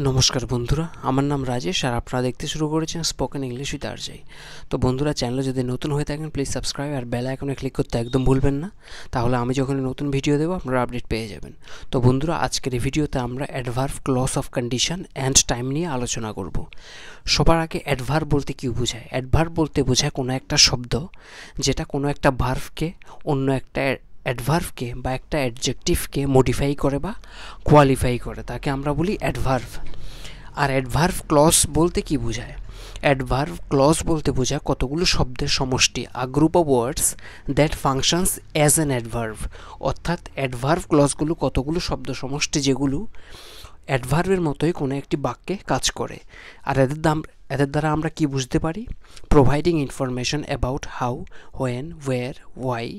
নমস্কার বন্ধুরা, আমার নাম রাজেশ আর আপনারা দেখতে শুরু করেছেন স্পোকেন ইংলিশ উইথ আরজে। তো বন্ধুরা, চ্যানেলে যদি নতুন হয়ে থাকেন প্লিজ সাবস্ক্রাইব আর বেল আইকনে ক্লিক করতে একদম ভুলবেন না, তাহলে আমি যখন নতুন ভিডিও দেবো আপনারা আপডেট পেয়ে যাবেন। তো বন্ধুরা, আজকের এই ভিডিওতে আমরা adverb, clause of condition and time নিয়ে আলোচনা করব। সবার আগে অ্যাডভার্ব বলতে কী বোঝায়? অ্যাডভার্ব বলতে বোঝায় কোনো একটা শব্দ যেটা কোনো একটা ভার্বকে অন্য একটা অ্যাডভার্বকে বা একটা অ্যাডজেক্টিভকে মডিফাই করে বা কোয়ালিফাই করে, তাকে আমরা বলি অ্যাডভার্ব। আর অ্যাডভার্ব ক্লজ বলতে কি বোঝায়? অ্যাডভার্ব ক্লজ বলতে বোঝায় কতগুলো শব্দের সমষ্টি, a group of words that functions as an adverb. অর্থাৎ অ্যাডভার্ব ক্লজগুলো কতগুলো শব্দ সমষ্টি যেগুলো অ্যাডভার্বের মতোই কোনো একটি বাক্যে কাজ করে। আর এদের দ্বারা আমরা কি বুঝতে পারি? Providing information about how, when, where, why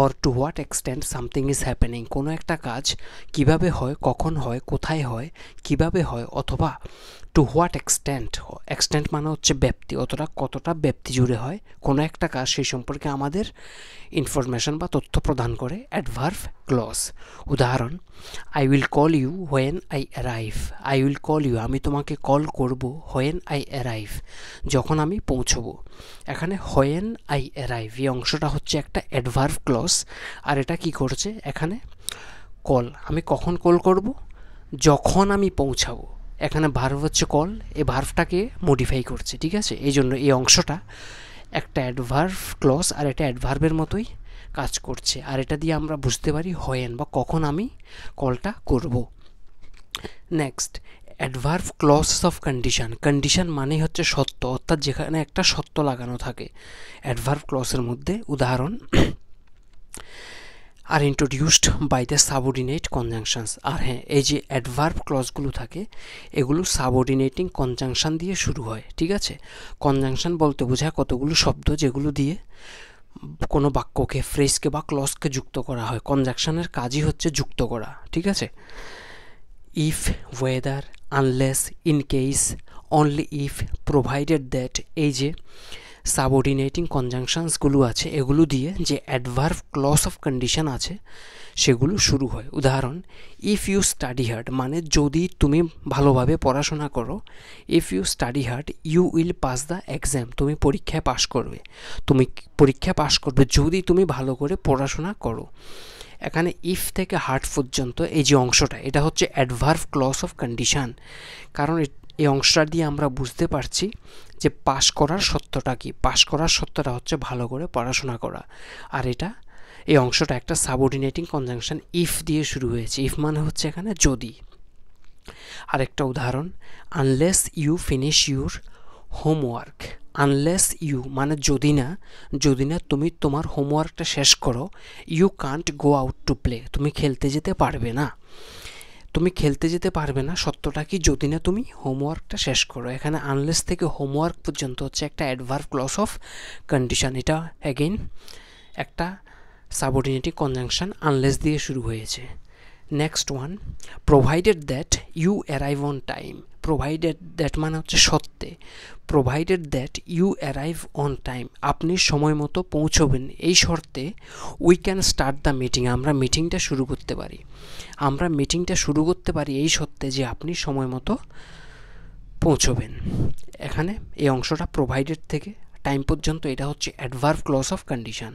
or to what extent something is happening. কোনো একটা কাজ কিভাবে হয়, কখন হয়, কোথায় হয়, কিভাবে হয়, অথবা টু হোয়াট এক্সটেন্ট, এক্সটেন্ট মানে হচ্ছে ব্যাপ্তি, কতটা ব্যাপ্তি জুড়ে হয় কোনো একটা কাজ, সেই সম্পর্কে আমাদের ইনফরমেশন বা তথ্য প্রদান করে অ্যাডভার্ব ক্লজ। উদাহরণ, I will call you when I arrive. I will call you, আমি তোমাকে কল করব, হোয়েন আই অ্যারাইভ, যখন আমি পৌঁছবো। এখানে হোয়েন আই অ্যারাইভ এই অংশটা হচ্ছে একটা অ্যাডভার্ব ক্লজ, আর এটা কি করছে এখানে? কল, আমি কখন কল করব? যখন আমি পৌঁছাবো। এখানে ভার্ব হচ্ছে কল, এই ভার্বটাকে মডিফাই করছে, ঠিক আছে? এই জন্য এই অংশটা একটা অ্যাডভার্ব ক্লজ, আর এটা অ্যাডভার্বের মতোই কাজ করছে। আর এটা দিয়ে আমরা বুঝতে পারি হোয়েন বা কখন আমি কলটা করব। Next, adverb clause of condition. Condition মানে হচ্ছে সত্য, অর্থাৎ যেখানে একটা সত্য লাগানো থাকে অ্যাডভার্ব ক্লজের মধ্যে। উদাহরণ, are introduced by the subordinate conjunctions. আর হ্যাঁ, এই যে অ্যাডভার্ব ক্লজগুলো থাকে এগুলো সাবঅর্ডিনেটিং কনজাংশন দিয়ে শুরু হয়, ঠিক আছে? কনজাংশন বলতে বোঝায় কতগুলো শব্দ যেগুলো দিয়ে কোনো বাক্যকে, ফ্রেজকে বা ক্লজকে যুক্ত করা হয়। কনজাংশনের কাজই হচ্ছে যুক্ত করা, ঠিক আছে? If, weather, unless, in case, only if, provided that, এই যে সাবঅর্ডিনেটিং কনজাংশনসগুলো আছে এগুলো দিয়ে যে অ্যাডভার্ব ক্লজ অফ কন্ডিশন আছে সেগুলো শুরু হয়। উদাহরণ, ইফ ইউ স্টাডি হার্ড মানে যদি তুমি ভালোভাবে পড়াশোনা করো। If you study hard you will pass the exam, তুমি পরীক্ষায় পাশ করবে। তুমি পরীক্ষায় পাশ করবে যদি তুমি ভালো করে পড়াশোনা করো। এখানে ইফ থেকে হার্ড পর্যন্ত এই যে অংশটা, এটা হচ্ছে অ্যাডভার্ব ক্লজ অফ কন্ডিশন। কারণ এই অংশটা দিয়ে আমরা বুঝতে পারছি যে পাশ করার সত্যটা কি। পাশ করার সত্যটা হচ্ছে ভালো করে পড়াশোনা করা। আর এই অংশটা একটা সাবঅর্ডিনেটিং কনজাংশন ইফ দিয়ে শুরু হয়েছে। ইফ মানে হচ্ছে এখানে যদি। আরেকটা উদাহরণ, unless you finish your homework. Unless you মানে যদি না তুমি তোমার হোমওয়ার্কটা শেষ করো, you can't go out to play, তুমি খেলতে যেতে পারবে না। তুমি খেলতে যেতে পারবে না সত্যটা কি? যদি না তুমি হোমওয়ার্কটা শেষ করো। এখানে আনলেস থেকে হোমওয়ার্ক পর্যন্ত হচ্ছে একটা অ্যাডভার্ব ক্লজ অফ কন্ডিশন। এটা অ্যাগেইন একটা সাবঅর্ডিনেটিং কনজাংশন আনলেস দিয়ে শুরু হয়েছে। Next one, provided that you arrive on time. Provided that মানে হচ্ছে সত্ত্বে। Provided that you arrive on time, আপনি সময় মতো পৌঁছবেন, এই শর্তে we can start the meeting, আমরা মিটিংটা শুরু করতে পারি। আমরা মিটিংটা শুরু করতে পারি এই শর্তে যে আপনি সময় মতো পৌঁছবেন। এখানে এই অংশটা প্রোভাইডেড থেকে টাইম পর্যন্ত, এটা হচ্ছে অ্যাডভার্ব ক্লজ অফ কন্ডিশন,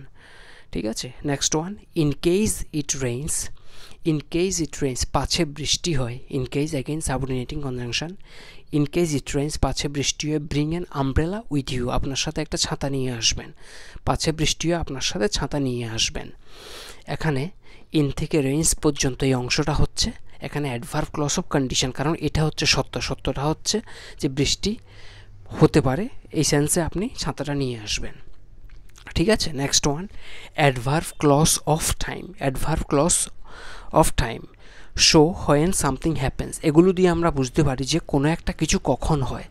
ঠিক আছে? Next one, in case it rains. In case it rains পাছে বৃষ্টি হয়। In case again subordinating conjunction. In case it rains পাছে বৃষ্টি হয়, bring an umbrella with you, আপনার সাথে একটা ছাতা নিয়ে আসবেন। পাছে বৃষ্টি হয় আপনার সাথে ছাতা নিয়ে আসবেন। এখানে ইন থেকে রেইনস পর্যন্ত এই অংশটা হচ্ছে এখানে অ্যাডভার্ব ক্লজ অফ কন্ডিশন, কারণ এটা হচ্ছে সত্য। সত্যটা হচ্ছে যে বৃষ্টি হতে পারে, এই সেন্সে আপনি ছাতাটা নিয়ে আসবেন, ঠিক আছে? Next one, adverb clause of time. Adverb clause of time show when something happens. এগুলো দিয়ে আমরা বুঝতে পারি যে কোনো একটা কিছু কখন হয়,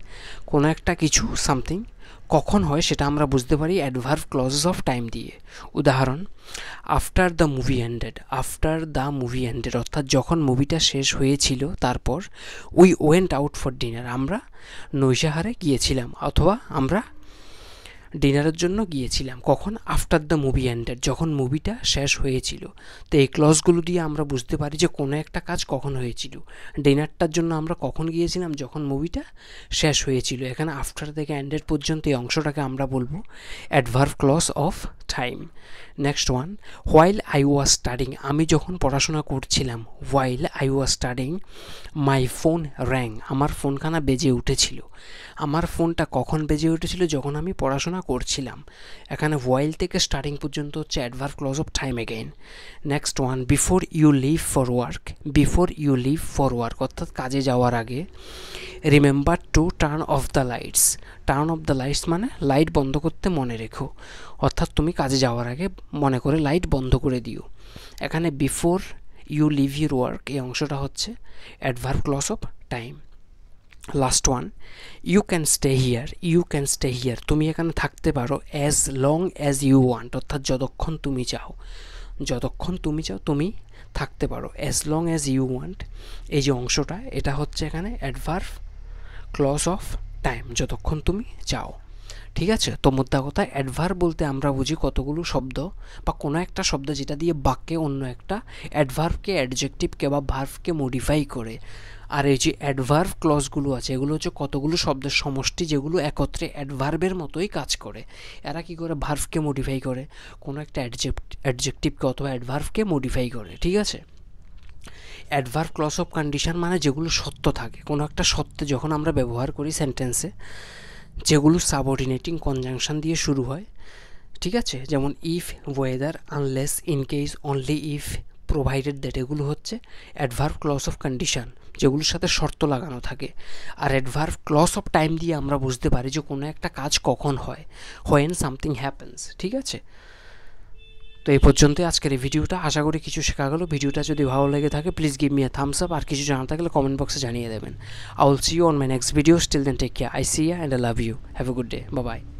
কোনো একটা কিছু সামথিং কখন হয় সেটা আমরা বুঝতে পারি অ্যাডভার্ব ক্লজেস অফ টাইম দিয়ে। উদাহরণ, after the movie ended. After the movie ended অর্থাৎ যখন মুভিটা শেষ হয়েছিল তারপর we went out for dinner, আমরা নৈশাহারে গিয়েছিলাম, অথবা আমরা ডিনারের জন্য গিয়েছিলাম কখন আফটার দ্য মুভি এন্ডেড যখন মুভিটা শেষ হয়েছিল তো এই ক্লজগুলো দিয়ে আমরা বুঝতে পারি যে কোনো একটা কাজ কখন হয়েছিল ডিনারটার জন্য আমরা কখন গিয়েছিলাম যখন মুভিটা শেষ হয়েছিল এখানে আফটার থেকে এন্ডেড পর্যন্ত এই অংশটাকে আমরা বলবো adverb clause of time next one while I was studying আমি যখন পড়াশোনা করছিলাম while I was studying my phone rang আমার ফোনখানা বেজে উঠেছিল আমার ফোনটা কখন বেজে উঠেছিল যখন আমি পড়াশোনা করছিলাম এখানে হোয়াইল থেকে স্টার্টিং পর্যন্ত হচ্ছে adverb clause of time again next one before you leave for work অর্থাৎ কাজে যাওয়ার আগে remember to turn off the lights মানে লাইট বন্ধ করতে মনে রেখো অর্থাৎ তুমি কাজে যাওয়ার আগে মনে করে লাইট বন্ধ করে দিও এখানে before you leave your work এই অংশটা হচ্ছে adverb clause of time last one you can stay here তুমি এখানে থাকতে পারো as long as you want অর্থাৎ যতক্ষণ তুমি চাও তুমি থাকতে পারো as long as you want এই যে অংশটা এটা হচ্ছে এখানে অ্যাডভার্ব ক্লজ অফ টাইম যতক্ষণ তুমি চাও ঠিক আছে তো মোদ্দা কথা অ্যাডভার্ব বলতে আমরা বুঝি কতগুলো শব্দ বা কোনো একটা শব্দ যেটা দিয়ে বাক্যে অন্য একটা অ্যাডভার্বকে অ্যাডজেক্টিভকে বা ভার্বকে মডিফাই করে আর এই যে অ্যাডভার্ব ক্লজগুলো আছে এগুলো হচ্ছে কতগুলো শব্দের সমষ্টি যেগুলো একত্রে অ্যাডভার্বের মতোই কাজ করে এরা কি করে ভার্বকে মডিফাই করে কোনো একটা অ্যাডজেক্টিভকে অথবা অ্যাডভার্বকে মডিফাই করে ঠিক আছে অ্যাডভার্ব ক্লজ অফ কন্ডিশন মানে যেগুলো সত্য থাকে কোনো একটা সত্যে যখন আমরা ব্যবহার করি সেন্টেন্সে যেগুলো সাবঅর্ডিনেটিং কনজাংশন দিয়ে শুরু হয় ঠিক আছে যেমন if weather unless in case only if provided that এগুলো হচ্ছে অ্যাডভার্ব ক্লজ অফ কন্ডিশন যেগুলোর সাথে শর্ত লাগানো থাকে আর অ্যাডভার্ব ক্লজ অফ টাইম দিয়ে আমরা বুঝতে পারি যে কোনো একটা কাজ কখন হয় হোয়েন সামথিং হ্যাপেন্স ঠিক আছে তো এই পর্যন্তই আজকের এই ভিডিওটা আশা করি কিছু শেখা গেল ভিডিওটা যদি ভালো লেগে থাকে please give me a thumbs up আর কিছু জানা থাকলে কমেন্ট বক্সে জানিয়ে দেবেন I will see you on my next video still then take care I see you and I love you have a good day bye by